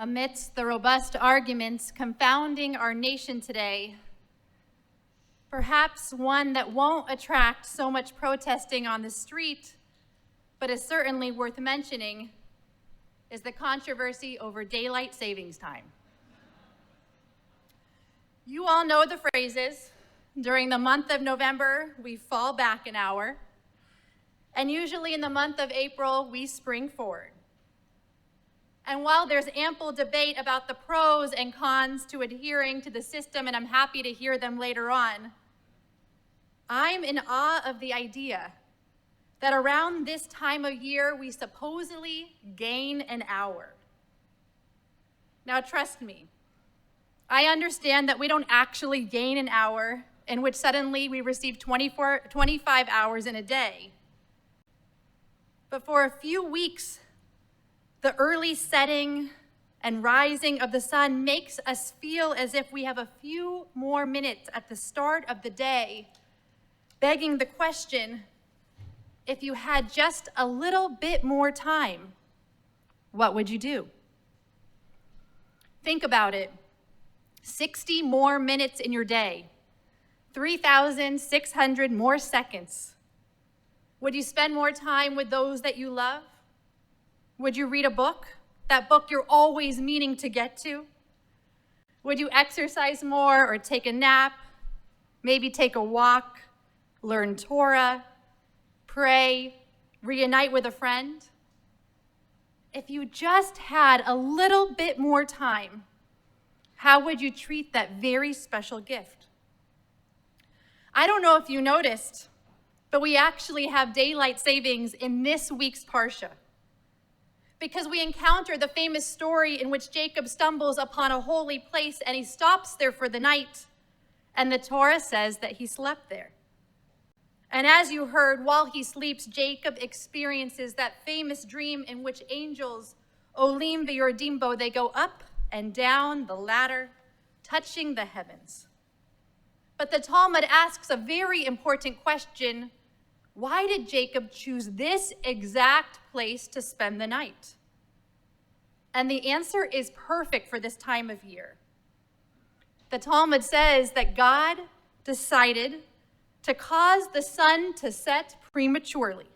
Amidst the robust arguments confounding our nation today, perhaps one that won't attract so much protesting on the street, but is certainly worth mentioning, is the controversy over daylight savings time. You all know the phrases. During the month of November, we fall back an hour, and usually in the month of April, we spring forward. And while there's ample debate about the pros and cons to adhering to the system, and I'm happy to hear them later on, I'm in awe of the idea that around this time of year, we supposedly gain an hour. Now, trust me, I understand that we don't actually gain an hour in which suddenly we receive 25 hours in a day. But for a few weeks, the early setting and rising of the sun makes us feel as if we have a few more minutes at the start of the day, begging the question, if you had just a little bit more time, what would you do? Think about it. 60 more minutes in your day, 3,600 more seconds. Would you spend more time with those that you love? Would you read a book, that book you're always meaning to get to? Would you exercise more or take a nap, maybe take a walk, learn Torah, pray, reunite with a friend? If you just had a little bit more time, how would you treat that very special gift? I don't know if you noticed, but we actually have daylight savings in this week's Parsha, because we encounter the famous story in which Jacob stumbles upon a holy place and he stops there for the night, and the Torah says that he slept there. And as you heard, while he sleeps, Jacob experiences that famous dream in which angels, Olim v'Yordim bo, they go up and down the ladder, touching the heavens. But the Talmud asks a very important question. Why did Jacob choose this exact place to spend the night? And the answer is perfect for this time of year. The Talmud says that God decided to cause the sun to set prematurely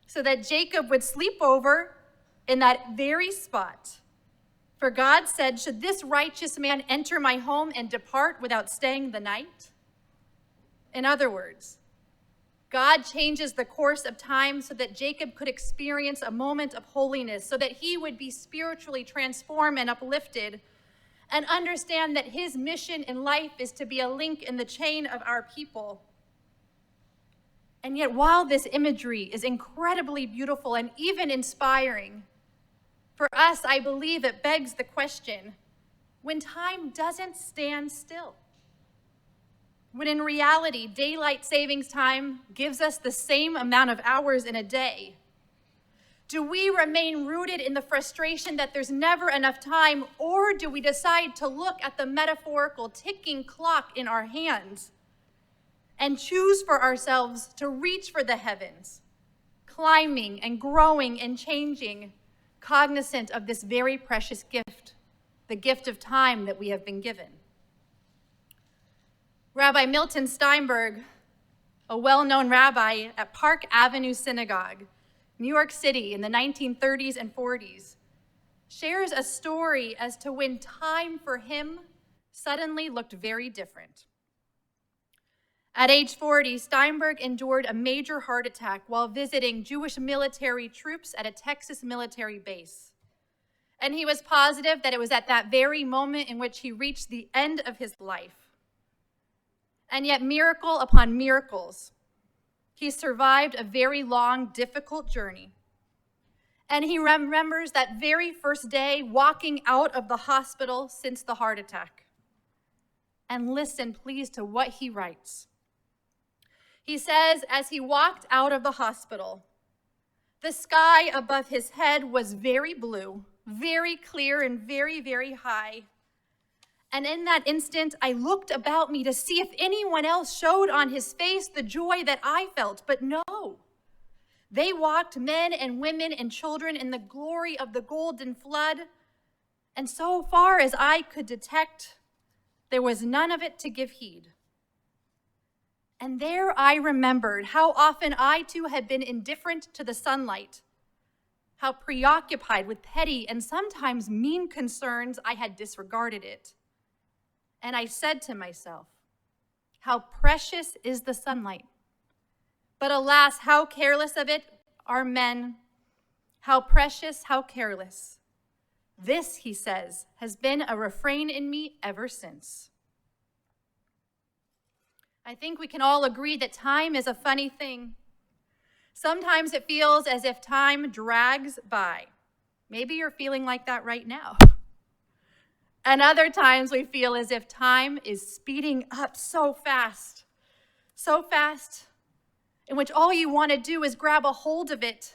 so that Jacob would sleep over in that very spot. For God said, should this righteous man enter my home and depart without staying the night? In other words, God changes the course of time so that Jacob could experience a moment of holiness, so that he would be spiritually transformed and uplifted, and understand that his mission in life is to be a link in the chain of our people. And yet, while this imagery is incredibly beautiful and even inspiring, for us, I believe it begs the question, when time doesn't stand still, when in reality, daylight savings time gives us the same amount of hours in a day, do we remain rooted in the frustration that there's never enough time, or do we decide to look at the metaphorical ticking clock in our hands and choose for ourselves to reach for the heavens, climbing and growing and changing, cognizant of this very precious gift, the gift of time that we have been given? Rabbi Milton Steinberg, a well-known rabbi at Park Avenue Synagogue, New York City in the 1930s and 40s, shares a story as to when time for him suddenly looked very different. At age 40, Steinberg endured a major heart attack while visiting Jewish military troops at a Texas military base. And he was positive that it was at that very moment in which he reached the end of his life. And yet, miracle upon miracles, he survived a very long, difficult journey. And he remembers that very first day walking out of the hospital since the heart attack. And listen, please, to what he writes. He says, as he walked out of the hospital, the sky above his head was very blue, very clear, and very, very high. And in that instant, I looked about me to see if anyone else showed on his face the joy that I felt, but no. They walked, men and women and children, in the glory of the golden flood, And so far as I could detect, there was none of it to give heed. And there I remembered how often I too had been indifferent to the sunlight, how preoccupied with petty and sometimes mean concerns I had disregarded it. And I said to myself, how precious is the sunlight. But alas, how careless of it are men. How precious, how careless. This, he says, has been a refrain in me ever since. I think we can all agree that time is a funny thing. Sometimes it feels as if time drags by. Maybe you're feeling like that right now. And other times we feel as if time is speeding up so fast, in which all you want to do is grab a hold of it.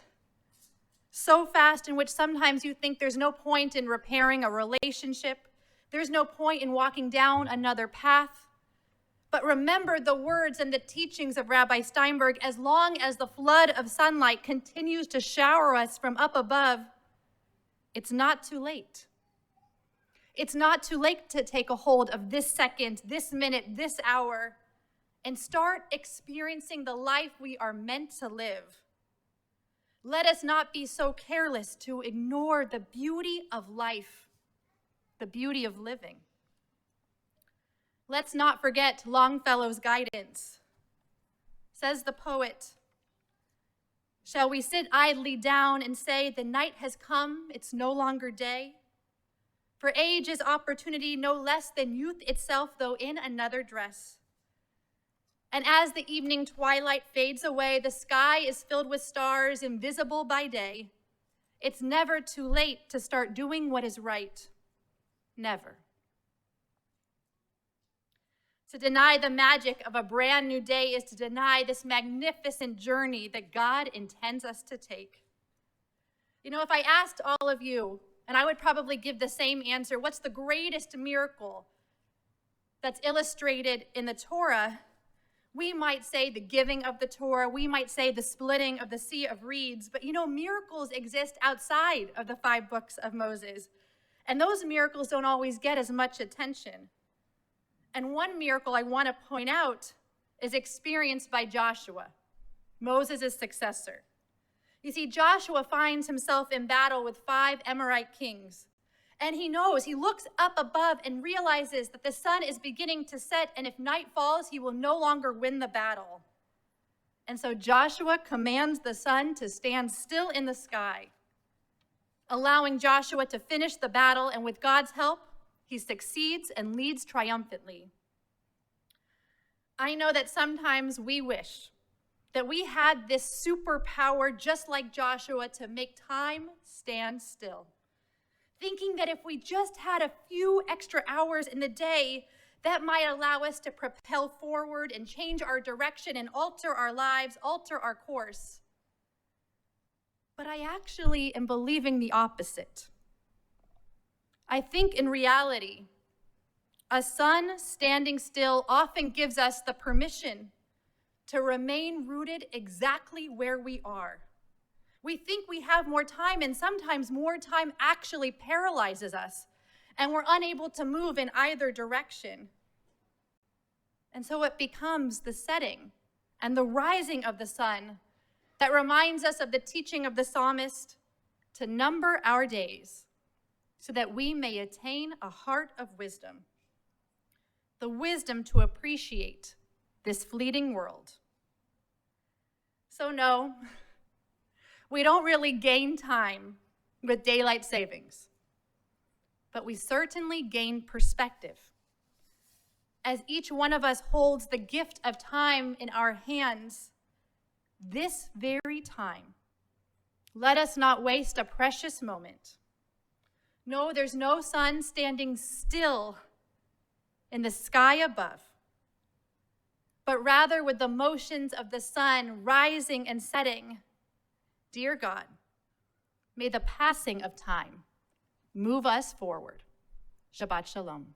So fast in which sometimes you think there's no point in repairing a relationship. There's no point in walking down another path. But remember the words and the teachings of Rabbi Steinberg: as long as the flood of sunlight continues to shower us from up above, it's not too late. It's not too late to take a hold of this second, this minute, this hour, and start experiencing the life we are meant to live. Let us not be so careless to ignore the beauty of life, the beauty of living. Let's not forget Longfellow's guidance. Says the poet, shall we sit idly down and say, the night has come, it's no longer day? For age is opportunity no less than youth itself, though in another dress. And as the evening twilight fades away, the sky is filled with stars invisible by day. It's never too late to start doing what is right. Never. To deny the magic of a brand new day is to deny this magnificent journey that God intends us to take. You know, if I asked all of you, and I would probably give the same answer, what's the greatest miracle that's illustrated in the Torah? We might say the giving of the Torah, we might say the splitting of the Sea of Reeds, but you know, miracles exist outside of the 5 books of Moses, and those miracles don't always get as much attention. And one miracle I want to point out is experienced by Joshua, Moses' successor. You see, Joshua finds himself in battle with 5 Amorite kings. And he knows, he looks up above and realizes that the sun is beginning to set, and if night falls, he will no longer win the battle. And so Joshua commands the sun to stand still in the sky, allowing Joshua to finish the battle, and with God's help, he succeeds and leads triumphantly. I know that sometimes we wish that we had this superpower just like Joshua to make time stand still, thinking that if we just had a few extra hours in the day, that might allow us to propel forward and change our direction and alter our lives, alter our course. But I actually am believing the opposite. I think in reality, a sun standing still often gives us the permission to remain rooted exactly where we are. We think we have more time, and sometimes more time actually paralyzes us, and we're unable to move in either direction. And so it becomes the setting and the rising of the sun that reminds us of the teaching of the psalmist to number our days so that we may attain a heart of wisdom, the wisdom to appreciate this fleeting world. So no, we don't really gain time with daylight savings, but we certainly gain perspective. As each one of us holds the gift of time in our hands, this very time, let us not waste a precious moment. No, there's no sun standing still in the sky above, but rather with the motions of the sun rising and setting. Dear God, may the passing of time move us forward. Shabbat Shalom.